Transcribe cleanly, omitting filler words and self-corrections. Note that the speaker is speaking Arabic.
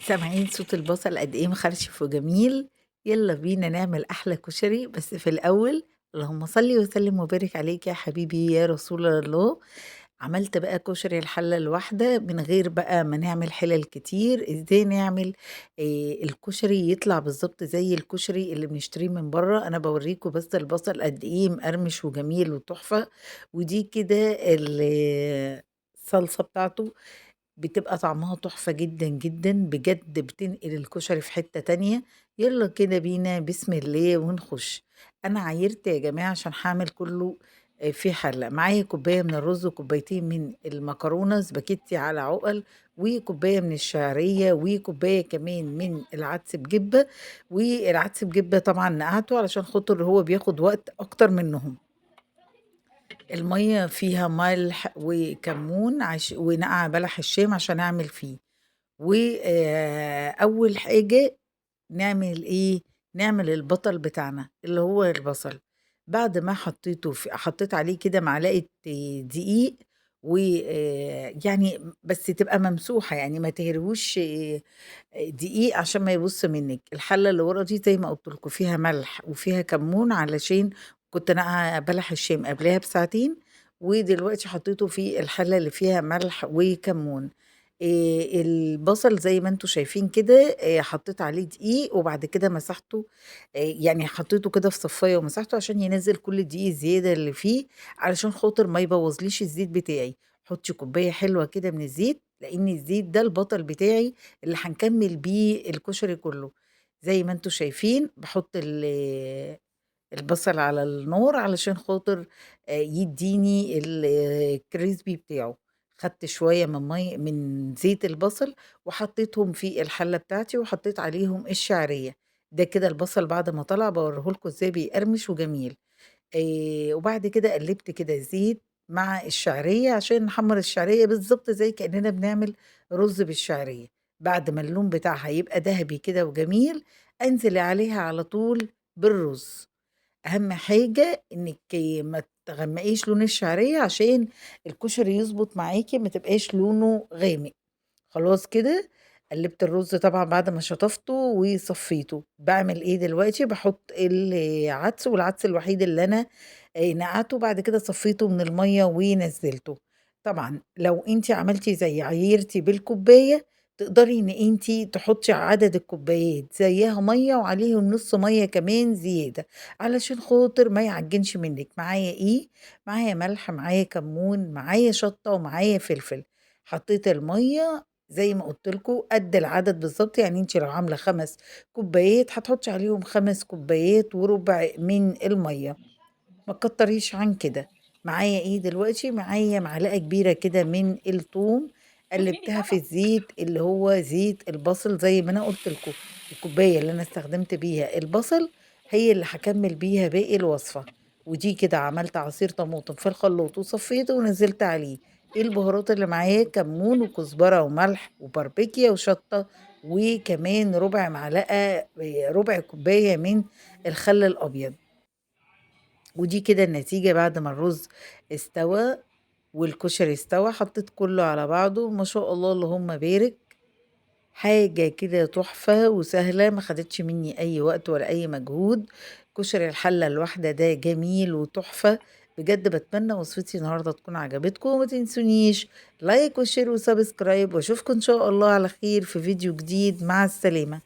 سامعين صوت البصل قد إيه مخرشف وجميل؟ يلا بينا نعمل أحلى كشري، بس في الأول اللهم صل وسلم وبارك عليك يا حبيبي يا رسول الله. عملت بقى كشري الحلة الواحدة من غير بقى ما نعمل حلل كتير. ازاي نعمل الكشري يطلع بالظبط زي الكشري اللي بنشتريه من بره؟ انا بوريكم بس البصل قد ايه مقرمش وجميل وتحفة. ودي كده الصلصة بتاعته بتبقى طعمها تحفة جدًا، جدًا، بجد بتنقل الكشري في حتة تانية. يالّا كده بينا بسم الله ونخش. أنا عايرت يا جماعة عشان هاعمل كلّه في حلة. معايا كوباية من الرز وكوبايتين من المكرونة سباكيتي على عُقَل، وكوباية من الشعرية، وكوباية كمان من العدس بجبة. والعدس بجبة طبعًا نقعته علشان خاطر هو بياخد وقت أكتر منّهم. المَيّة فيها ملح وكمون ونقع بلح الشام عشان أعمل فيه. أول حاجة نعمل إيه، نعمل البصل بتاعنا اللي هو البصل. بعد ما حطيت عليه كده معلقة دقيق، يعني بس تبقى ممسوحة، يعني ما تهريهوش دقيق عشان ما يبُص منِّك. الحلة اللي ورا دي زي ما قُلت لكم فيها ملح وفيها كمون علشان كنت ناقعة بلح الشام قبلها بساعتين، ودلوقتي حطيته في الحلة اللي فيها ملح وكمون. البصل زي ما أنتم شايفين كده حطيت عليه دقيق وبعد كده مسحته. يعني حطيته كده في صفاية ومسحته عشان ينزّل كل الدقيق الزيادة اللي فيه، علشان خاطر ما يبوظليش الزيت بتاعي. حطي كوباية حلوة كده من الزيت، لإن الزيت ده البطل بتاعي اللي هنكمّل بيه الكشري كلّه. زي ما أنتم شايفين باحط البصل على النار علشان خاطر يدّيني الcrispy بتاعه. خدت شوية من زيت البصل وحطيتهم في الحلة بتاعتي وحطيت عليهم الشعرية. ده كده البصل بعد ما طلع باوريه لكم إزاي بيقرمش وجميل. وبعد كده قلّبت كده الزيت مع الشعرية عشان نحمّر الشعرية بالضبط زي كإننا بنعمل رُز بالشعرية. بعد ما اللون بتاعها يبقى دهبي كده وجميل، انزلي عليها على طول بالرُز. أهم حاجة إنِّك ما تغمّقيش لون الشعرية عشان الكشري يضبط معاكِ ما تبقاش لونه غامق. خلاص كده، قلّبت الرز طبعًا بعد ما شطفته وصفّيته. باعمل إيه دلوقتي، باحُط العدس، والعدس الوحيد اللي أنا نقعته، بعد كده صفّيته من المَيّة ونزّلته. طبعًا لو أنتِ عملتِ زيي عيرتِ بالكوباية، تقدري إن أنتِ تحطّي عدد الكوبايات زيّها مَيّة وعليهم نُص مَيّة كمان زيادة، علشان خاطر ما يعجنش منِّك. معايا إيه، معايا ملح، معايا كمون، معايا شطة، ومعايا فلفل. حطيت المَيّة زي ما قُلت لكم قد العدد بالضبط، يعني أنتِ لو عاملة 5 كوبايات هتحطّي عليهم 5 كوبايات وربع من المَيّة، ما تكتّريش عن كده. معايا إيه دلوقتي، معايا معلقة كبيرة كده من التوم، قلّبتها في الزيت اللي هو زيت البصل زي ما أنا قُلت لكم. الكوباية اللي أنا استخدمت بيها البصل هي اللي هاكمّل بيها باقي الوصفة. ودي كده عملت عصير طماطم في الخلاط وصفّيته ونزّلت عليه. إيه البهارات اللي معاه، كمون وكزبرة وملح وباربيكيا وشطة، وكمان ربع كوباية من الخل الأبيض. ودي كده النتيجة بعد ما الرز استوى والكشري استوى. حطيت كله على بعضه ما شاء الله اللهم بارك. حاجة كده تحفة وسهلة، ما خدتش مني أي وقت ولا أي مجهود. كشري الحلة الواحدة ده جميل وتحفة. بجد بتمنى وصفتي النهاردة تكون عجبتكم، وما تنسونيش لايك وشير وسبسكرايب، واشوفكم إن شاء الله على خير في فيديو جديد. مع السلامة.